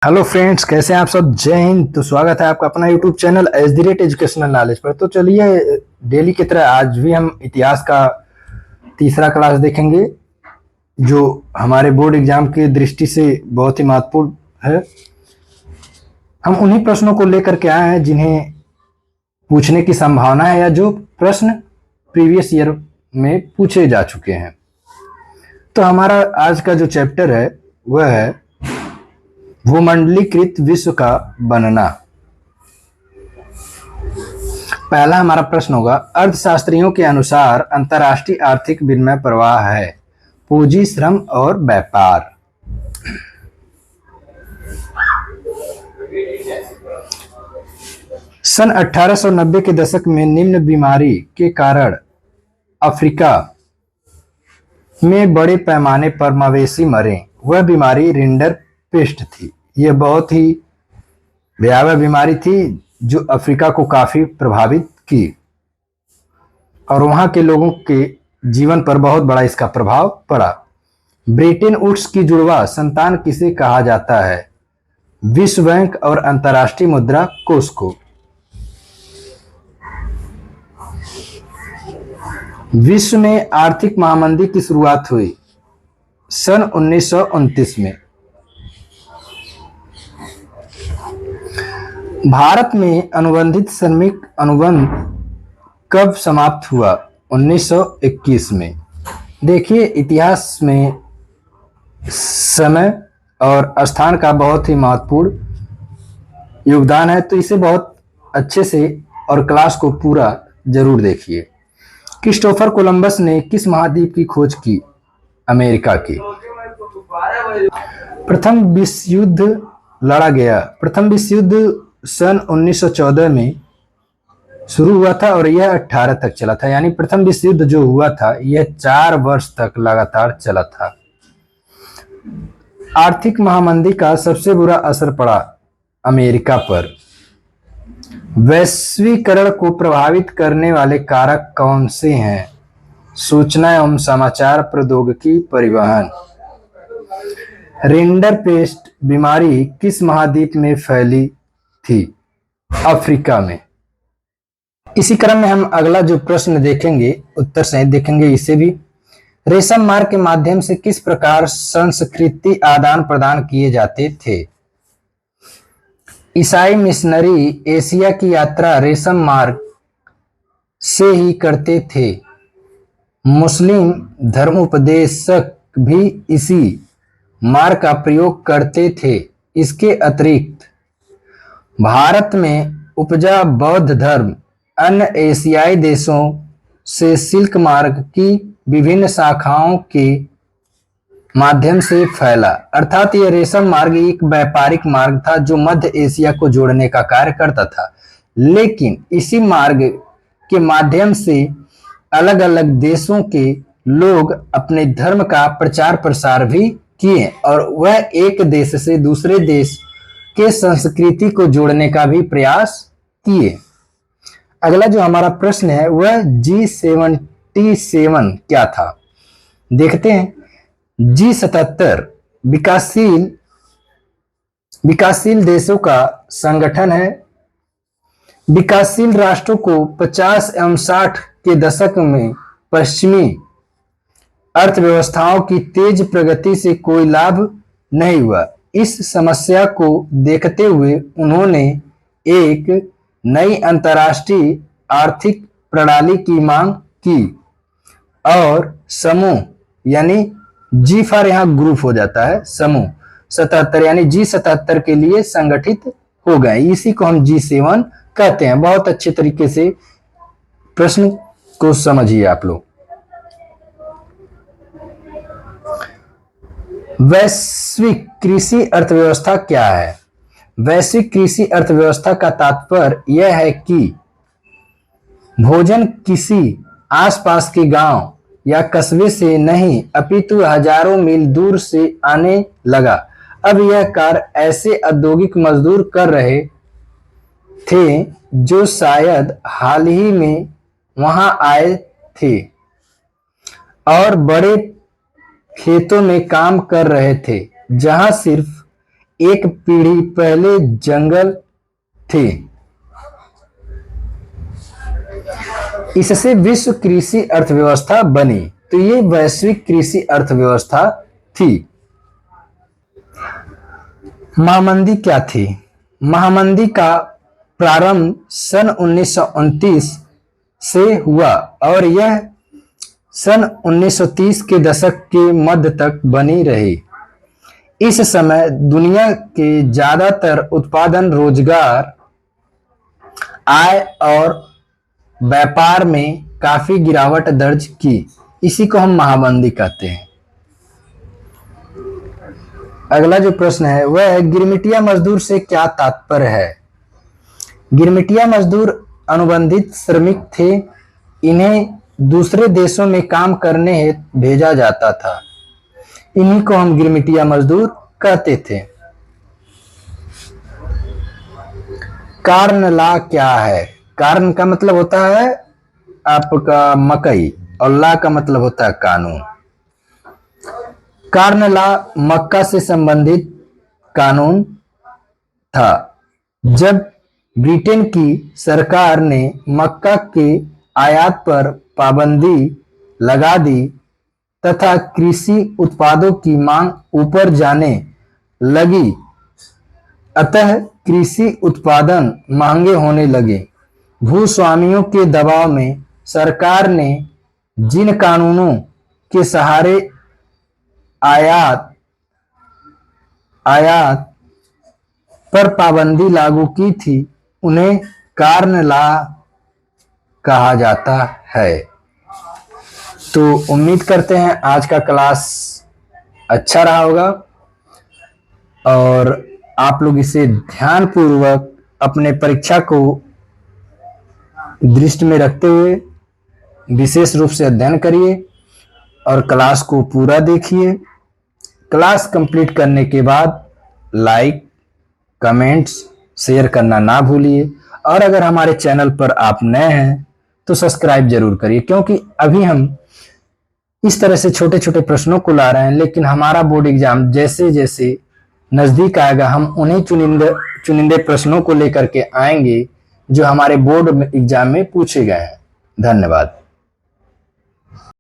Hello friends, कैसे हैं आप सब। जय हिंद। तो स्वागत है आपका अपना यूट्यूब चैनल एजुकेशनल नॉलेज पर। तो चलिए, डेली की तरह आज भी हम इतिहास का तीसरा क्लास देखेंगे, जो हमारे बोर्ड एग्जाम की दृष्टि से बहुत ही महत्वपूर्ण है। हम उन्हीं प्रश्नों को लेकर के आए हैं जिन्हें पूछने की संभावना है या जो प्रश्न प्रीवियस ईयर में पूछे जा चुके हैं। तो हमारा आज का जो चैप्टर है वह है भूमंडलीकृत विश्व का बनना। पहला हमारा प्रश्न होगा, अर्थशास्त्रियों के अनुसार अंतर्राष्ट्रीय आर्थिक विनिमय प्रवाह है पूंजी, श्रम और व्यापार। सन 1890 के दशक में निम्न बीमारी के कारण अफ्रीका में बड़े पैमाने पर मवेशी मरे। वह बीमारी रिंडर पेस्ट थी। यह बहुत ही भयावह बीमारी थी जो अफ्रीका को काफी प्रभावित की और वहां के लोगों के जीवन पर बहुत बड़ा इसका प्रभाव पड़ा। ब्रिटेन वुड्स की जुड़वा संतान किसे कहा जाता है? विश्व बैंक और अंतर्राष्ट्रीय मुद्रा कोष को। विश्व में आर्थिक महामंदी की शुरुआत हुई सन 1929 में। भारत में अनुबंधित श्रमिक अनुबंध कब समाप्त हुआ? 1921 में। देखिए, इतिहास में समय और स्थान का बहुत ही महत्वपूर्ण योगदान है, तो इसे बहुत अच्छे से और क्लास को पूरा जरूर देखिए। क्रिस्टोफर कोलंबस ने किस महाद्वीप की खोज की? अमेरिका की। प्रथम विश्व युद्ध लड़ा गया। प्रथम विश्व युद्ध सन 1914 में शुरू हुआ था और यह 18 तक चला था। यानी प्रथम विश्व युद्ध जो हुआ था यह 4 वर्ष तक लगातार चला था। आर्थिक महामंदी का सबसे बुरा असर पड़ा अमेरिका पर। वैश्वीकरण को प्रभावित करने वाले कारक कौन से हैं? सूचना एवं समाचार प्रौद्योगिकी, परिवहन। रिंडरपेस्ट बीमारी किस महाद्वीप में फैली थी? अफ्रीका में। इसी क्रम में हम अगला जो प्रश्न देखेंगे, उत्तर सहित देखेंगे इसे भी। रेशम मार्ग के माध्यम से किस प्रकार संस्कृति आदान प्रदान किए जाते थे? ईसाई मिशनरी एशिया की यात्रा रेशम मार्ग से ही करते थे। मुस्लिम धर्मोपदेशक भी इसी मार्ग का प्रयोग करते थे। इसके अतिरिक्त भारत में उपजा बौद्ध धर्म अन्य एशियाई देशों से सिल्क मार्ग की विभिन्न शाखाओं के माध्यम से फैला। अर्थात यह रेशम मार्ग एक व्यापारिक मार्ग था जो मध्य एशिया को जोड़ने का कार्य करता था, लेकिन इसी मार्ग के माध्यम से अलग अलग देशों के लोग अपने धर्म का प्रचार प्रसार भी किए और वह एक देश से दूसरे देश के संस्कृति को जोड़ने का भी प्रयास किए। अगला जो हमारा प्रश्न है वह G77 क्या था? देखते हैं। G77 विकासशील देशों का संगठन है। विकासशील राष्ट्रों को 50 एवं 60 के दशक में पश्चिमी अर्थव्यवस्थाओं की तेज प्रगति से कोई लाभ नहीं हुआ। इस समस्या को देखते हुए उन्होंने एक नई अंतर्राष्ट्रीय आर्थिक प्रणाली की मांग की और समूह, यानी जी फॉर यहाँ ग्रुप हो जाता है, समूह 77 यानी G77 के लिए संगठित हो गए। इसी को हम G7 कहते हैं। बहुत अच्छे तरीके से प्रश्न को समझिए आप लोग। वैश्विक कृषि अर्थव्यवस्था क्या है? वैश्विक कृषि अर्थव्यवस्था का तात्पर्य यह है कि भोजन किसी आसपास के गांव या कस्बे से नहीं अपितु हजारों मील दूर से आने लगा। अब यह कार्य ऐसे औद्योगिक मजदूर कर रहे थे जो शायद हाल ही में वहां आए थे और बड़े खेतों में काम कर रहे थे जहां सिर्फ एक पीढ़ी पहले जंगल थे। इससे विश्व कृषि अर्थव्यवस्था बनी। तो ये वैश्विक कृषि अर्थव्यवस्था थी। महामंदी क्या थी? महामंदी का प्रारंभ सन 1929 से हुआ और यह सन 1930 के दशक के मध्य तक बनी रही। इस समय दुनिया के ज्यादातर उत्पादन, रोजगार, आय और व्यापार में काफी गिरावट दर्ज की। इसी को हम महामंदी कहते हैं। अगला जो प्रश्न है वह है, गिरमिटिया मजदूर से क्या तात्पर्य है? गिरमिटिया मजदूर अनुबंधित श्रमिक थे। इन्हें दूसरे देशों में काम करने हेतु भेजा जाता था। इन्हीं को हम गिरमिटिया मजदूर कहते थे। कार्न लॉ क्या है? कार्न का मतलब होता है आपका मकई और ला का मतलब होता है कानून। कार्न लॉ मक्का से संबंधित कानून था। जब ब्रिटेन की सरकार ने मक्का के आयात पर पाबंदी लगा दी तथा कृषि उत्पादों की मांग ऊपर जाने लगी, अतः कृषि उत्पादन महंगे होने लगे। भूस्वामियों के दबाव में सरकार ने जिन कानूनों के सहारे आयात पर पाबंदी लागू की थी उन्हें कार्न लॉ कहा जाता है। तो उम्मीद करते हैं आज का क्लास अच्छा रहा होगा और आप लोग इसे ध्यानपूर्वक अपने परीक्षा को दृष्टि में रखते हुए विशेष रूप से अध्ययन करिए और क्लास को पूरा देखिए। क्लास कंप्लीट करने के बाद लाइक, कमेंट्स, शेयर करना ना भूलिए और अगर हमारे चैनल पर आप नए हैं तो सब्सक्राइब जरूर करिए, क्योंकि अभी हम इस तरह से छोटे छोटे प्रश्नों को ला रहे हैं, लेकिन हमारा बोर्ड एग्जाम जैसे जैसे नजदीक आएगा हम उन्हीं चुनिंदे प्रश्नों को लेकर के आएंगे जो हमारे बोर्ड एग्जाम में पूछे गए हैं। धन्यवाद।